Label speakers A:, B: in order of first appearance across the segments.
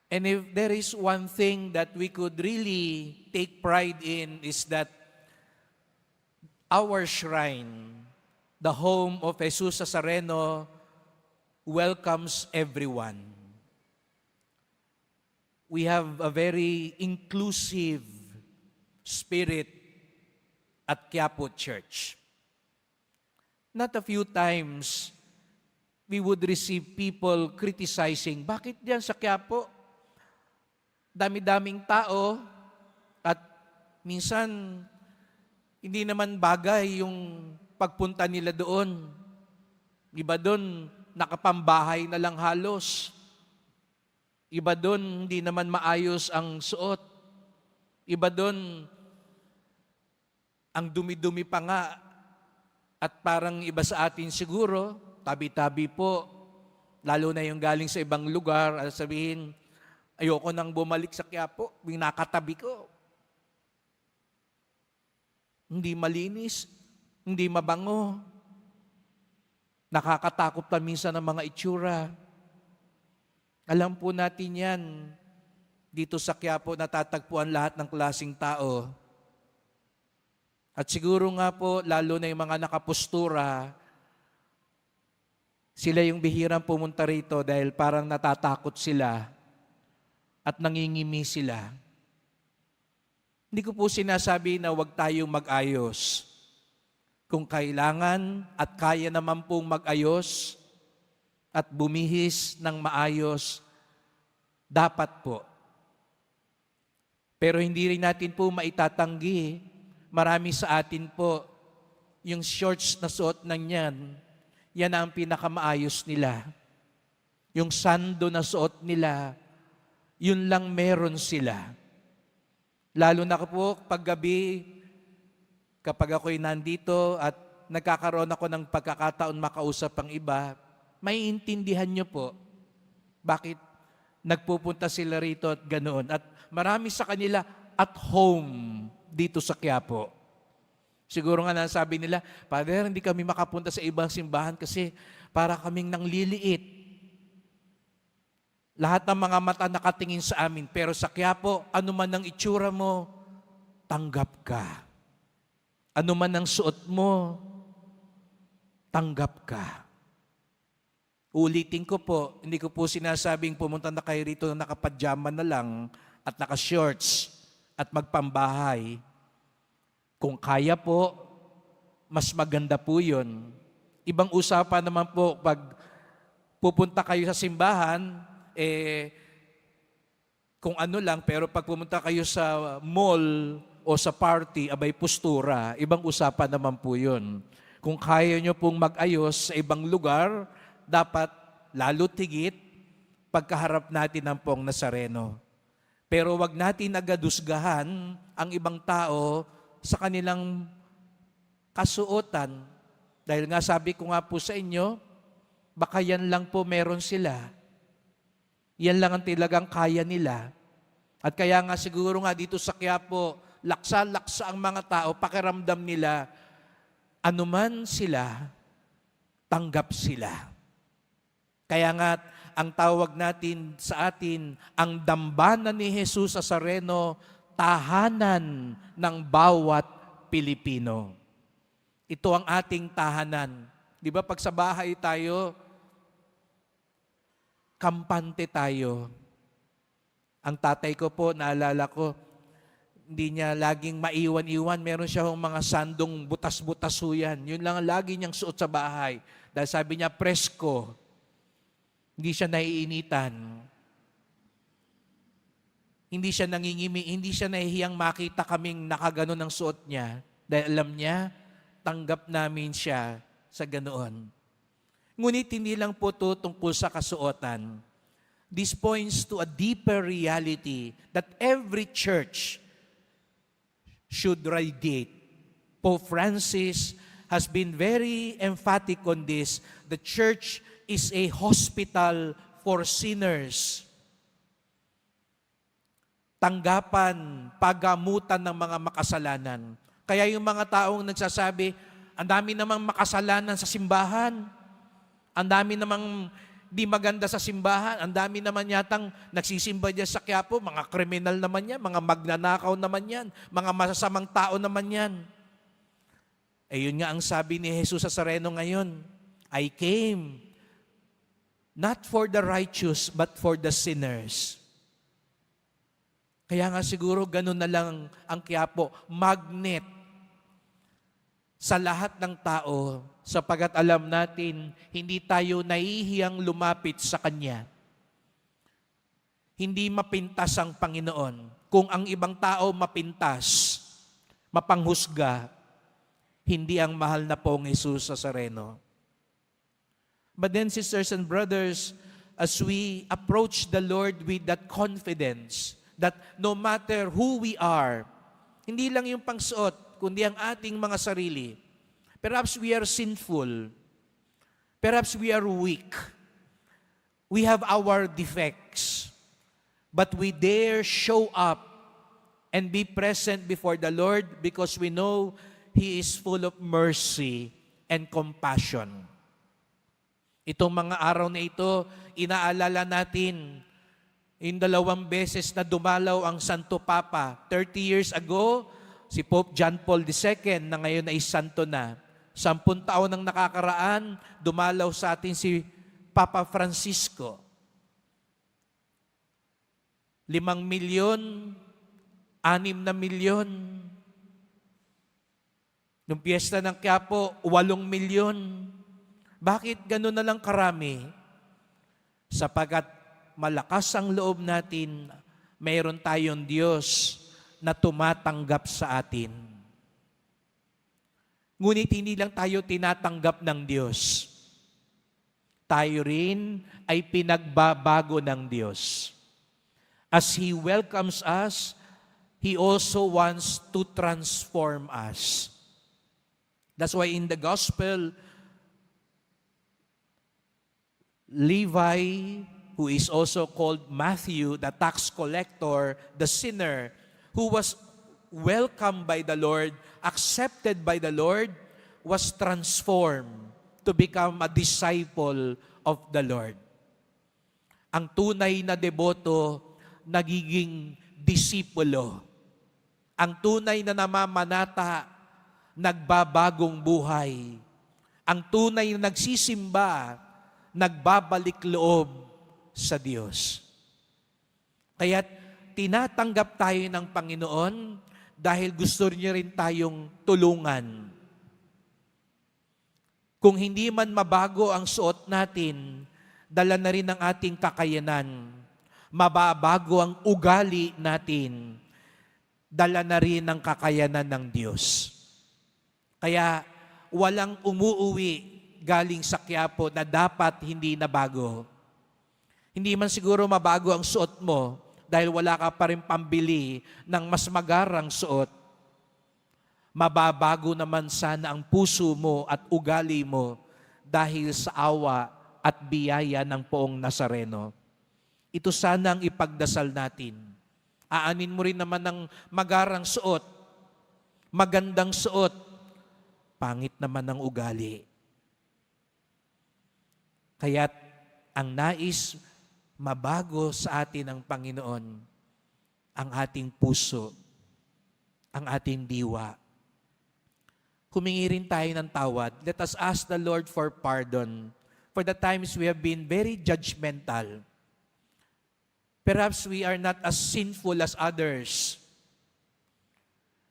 A: And if there is one thing that we could really take pride in is that our shrine, the home of Jesus Nazareno, welcomes everyone. We have a very inclusive spirit at Quiapo Church. Not a few times, we would receive people criticizing, bakit diyan sa Quiapo? Dami-daming tao at minsan hindi naman bagay yung pagpunta nila doon. Iba doon, nakapambahay na lang halos. Iba doon, hindi naman maayos ang suot. Iba doon, ang dumi-dumi pa nga. At parang iba sa atin siguro, tabi-tabi po, lalo na yung galing sa ibang lugar, at sabihin, ayoko nang bumalik sa Quiapo, yung nakatabi ko. Hindi malinis, hindi mabango. Nakakatakot pa minsan ang mga itsura. Alam po natin yan, dito sa Quiapo natatagpuan lahat ng klaseng tao. At siguro nga po, lalo na yung mga nakapustura, sila yung bihirang pumunta rito dahil parang natatakot sila at nangingimi sila. Hindi ko po sinasabi na huwag tayong mag-ayos. Kung kailangan at kaya naman pong mag-ayos at bumihis ng maayos, dapat po. Pero hindi rin natin po maitatanggi, marami sa atin po, yung shorts na suot ng yan ang pinakamaayos nila. Yung sando na suot nila, yun lang meron sila. Lalo na po paggabi, kapag ako'y nandito at nagkakaroon ako ng pagkakataon makausap ang iba, maiintindihan nyo po bakit nagpupunta sila rito at ganoon. At marami sa kanila at home dito sa Quiapo. Siguro nga nasabi nila, Father, hindi kami makapunta sa ibang simbahan kasi para kaming nangliliit. Lahat ng mga mata nakatingin sa amin. Pero sa Quiapo, ano man ang itsura mo, tanggap ka. Ano man ang suot mo, tanggap ka. Ulitin ko po, hindi ko po sinasabing pumunta na kayo rito na nakapadyama na lang at naka-shorts at magpambahay. Kung kaya po, mas maganda po yun. Ibang usapan naman po pag pupunta kayo sa simbahan, kung ano lang, pero pag pumunta kayo sa mall o sa party, abay postura, ibang usapan naman po yun. Kung kaya nyo pong mag-ayos sa ibang lugar, dapat lalo tigit pagkaharap natin ng pong Nazareno. Pero wag natin agadusgahan ang ibang tao sa kanilang kasuotan. Dahil nga sabi ko nga po sa inyo, baka yan lang po meron sila. Yan lang ang talagang kaya nila. At kaya nga siguro nga dito sa Quiapo, laksa-laksa ang mga tao, pakiramdam nila, anuman sila, tanggap sila. Kaya nga, ang tawag natin sa atin, ang dambana ni Jesus Nazareno, tahanan ng bawat Pilipino. Ito ang ating tahanan. Di ba pag sa bahay tayo, kampante tayo. Ang tatay ko po, naalala ko, hindi niya laging maiwan-iwan. Meron siya mga sandong butas-butas yan. Yun lang ang lagi niyang suot sa bahay. Dahil sabi niya, presko. Hindi siya naiinitan. Hindi siya nangingimi. Hindi siya nahihiyang makita kaming nakaganon ang suot niya. Dahil alam niya, tanggap namin siya sa ganoon. Ngunit hindi lang po ito tungkol sa kasuotan. This points to a deeper reality that every church should radiate. Pope Francis has been very emphatic on this. The church is a hospital for sinners. Tanggapan, pagamutan ng mga makasalanan. Kaya yung mga taong nagsasabi, ang dami namang makasalanan sa simbahan. Ang dami namang di maganda sa simbahan. Ang dami naman yatang nagsisimba dyan sa Quiapo, mga kriminal naman yan, mga magnanakaw naman yan, mga masasamang tao naman yan. Eh yun nga ang sabi ni Jesus sa Nazareno ngayon, I came not for the righteous, but for the sinners. Kaya nga siguro ganun na lang ang Quiapo, magnet sa lahat ng tao, sapagat alam natin, hindi tayo nahihiyang lumapit sa Kanya. Hindi mapintas ang Panginoon. Kung ang ibang tao mapintas, mapanghusga, hindi ang mahal na pong Jesus sa Nazareno. But then, sisters and brothers, as we approach the Lord with that confidence, that no matter who we are, hindi lang yung pangsuot, kundi ang ating mga sarili. Perhaps we are sinful. Perhaps we are weak. We have our defects. But we dare show up and be present before the Lord because we know He is full of mercy and compassion. Itong mga araw na ito, inaalala natin in 2 beses na dumalaw ang Santo Papa. 30 years ago, si Pope John Paul II na ngayon ay santo na. 10 taon nang nakakaraan, dumalaw sa atin si Papa Francisco. 5 milyon, 6 na milyon. Nung piyesta ng Quiapo, 8 milyon. Bakit gano'n na lang karami? Sapagat malakas ang loob natin, mayroon tayong Diyos na tumatanggap sa atin. Ngunit hindi lang tayo tinatanggap ng Diyos. Tayo rin ay pinagbabago ng Diyos. As He welcomes us, He also wants to transform us. That's why in the gospel, Levi, who is also called Matthew, the tax collector, the sinner, who was welcomed by the Lord, accepted by the Lord, was transformed to become a disciple of the Lord. Ang tunay na deboto, nagiging disipulo. Ang tunay na namamanata, nagbabagong buhay. Ang tunay na nagsisimba, nagbabalik loob sa Diyos. Kaya tinatanggap tayo ng Panginoon dahil gusto niya rin tayong tulungan. Kung hindi man mabago ang suot natin, dala na rin ang ating kakayanan. Mababago ang ugali natin, dala na rin ang kakayanan ng Diyos. Kaya walang umuuwi galing sa Quiapo na dapat hindi nabago. Hindi man siguro mabago ang suot mo dahil wala ka pa rin pambili ng mas magarang suot. Mababago naman sana ang puso mo at ugali mo dahil sa awa at biyaya ng Poong Nazareno. Ito sana ang ipagdasal natin. Aanin mo rin naman ng magarang suot, magandang suot, pangit naman ang ugali. Kaya't ang nais mabago sa atin ng Panginoon, ang ating puso, ang ating diwa. Humingi rin tayo ng tawad. Let us ask the Lord for pardon for the times we have been very judgmental. Perhaps we are not as sinful as others.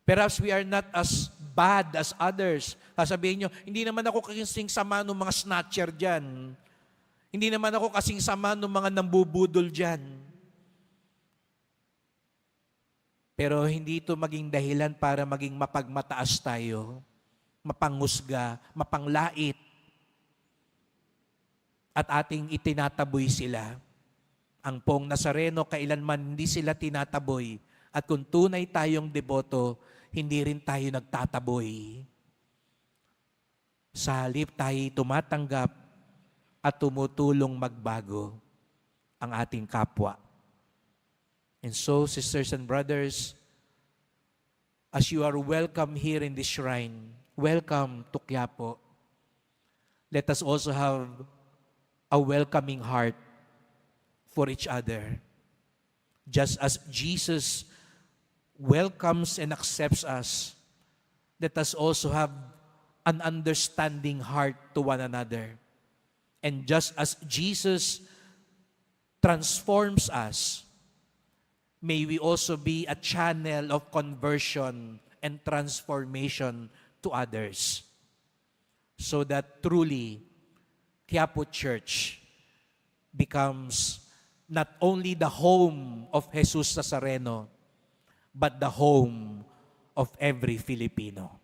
A: Perhaps we are not as bad as others. Sasabihin nyo, hindi naman ako kasing sama ng mga snatcher dyan. Hindi naman ako kasing sama ng mga nambubudol dyan. Pero hindi ito maging dahilan para maging mapagmataas tayo, mapanghusga, mapanglait, at ating itinataboy sila. Ang Poong Nazareno, kailanman hindi sila tinataboy. At kung tunay tayong deboto, hindi rin tayo nagtataboy. Sa halip tayo tumatanggap at tumutulong magbago ang ating kapwa. And so, sisters and brothers, as you are welcome here in this shrine, welcome to Quiapo. Let us also have a welcoming heart for each other. Just as Jesus welcomes and accepts us, let us also have an understanding heart to one another. And just as Jesus transforms us, may we also be a channel of conversion and transformation to others. So that truly, Quiapo Church becomes not only the home of Jesus Nazareno, but the home of every Filipino.